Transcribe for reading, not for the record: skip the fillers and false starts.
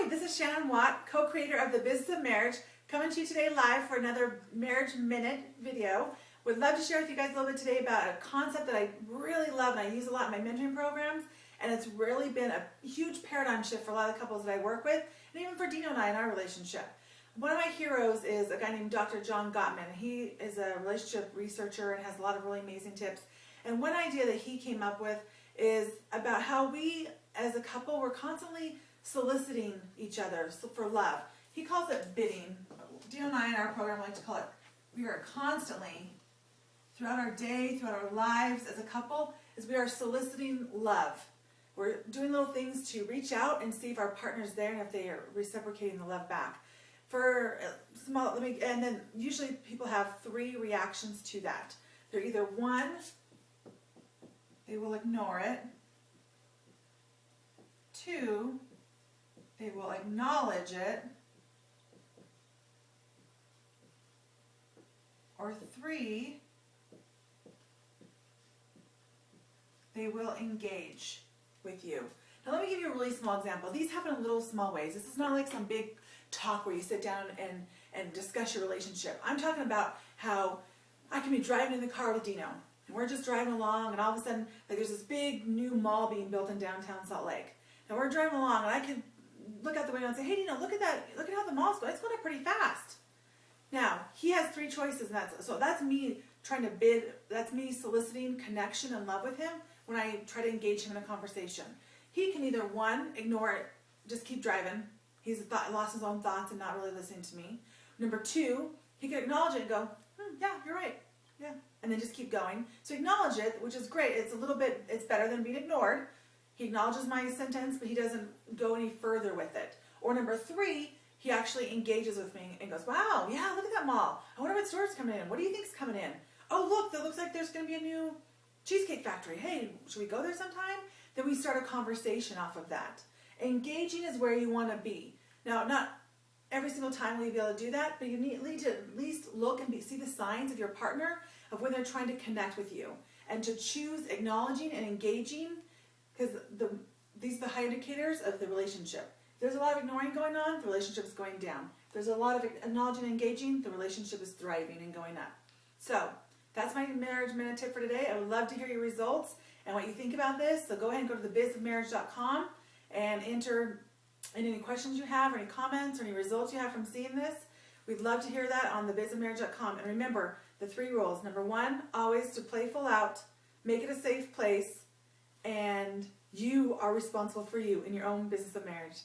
Hi, this is Shannon Watt, co-creator of The Business of Marriage, coming to you today live for another Marriage Minute video. Would love to share with you guys a little bit today about a concept that I really love and I use a lot in my mentoring programs, and it's really been a huge paradigm shift for a lot of couples that I work with, and even for Dino and I in our relationship. One of my heroes is a guy named Dr. John Gottman. He is a relationship researcher and has a lot of really amazing tips. And one idea that he came up with is about how we, as a couple, we're constantly soliciting each other for love. He calls it bidding. Dino and I in our program like to call it, we are constantly, throughout our day, throughout our lives as a couple, is we are soliciting love. We're doing little things to reach out and see if our partner's there and if they are reciprocating the love back. And then usually people have three reactions to that. They're either one, they will ignore it. Two, they will acknowledge it. Or three, they will engage with you. Now let me give you a really small example. These happen in little small ways. This is not like some big talk where you sit down and discuss your relationship. I'm talking about how I can be driving in the car with Dino, and we're just driving along, and all of a sudden, like, there's this big new mall being built in downtown Salt Lake. And we're driving along, and I can look out the window and say, hey, Dino, look at that. Look at how the mall's going. It's going up pretty fast. Now, he has three choices, and so that's me trying to bid, that's me soliciting connection and love with him when I try to engage him in a conversation. He can either, one, ignore it, just keep driving. He's lost his own thoughts and not really listening to me. Number two, he can acknowledge it and go, yeah, you're right. Yeah. And then just keep going. So acknowledge it, which is great. It's better than being ignored. He acknowledges my sentence, but he doesn't go any further with it. Or number three, he actually engages with me and goes, wow, yeah, look at that mall. I wonder what store's coming in. What do you think's coming in? Oh, look, that looks like there's going to be a new cheesecake factory. Hey, should we go there sometime? Then we start a conversation off of that. Engaging is where you want to be. Now, not every single time will you be able to do that, but you need to at least look and see the signs of your partner of when they're trying to connect with you, and to choose acknowledging and engaging, because these are the high indicators of the relationship. If there's a lot of ignoring going on, the relationship is going down. If there's a lot of acknowledging and engaging, the relationship is thriving and going up. So that's my Marriage Minute tip for today. I would love to hear your results and what you think about this. So go ahead and go to thebizofmarriage.com and enter in any questions you have, or any comments, or any results you have from seeing this. We'd love to hear that on thebizofmarriage.com. And remember the three rules. Number one, always to play full out, make it a safe place, and you are responsible for you in your own business of marriage.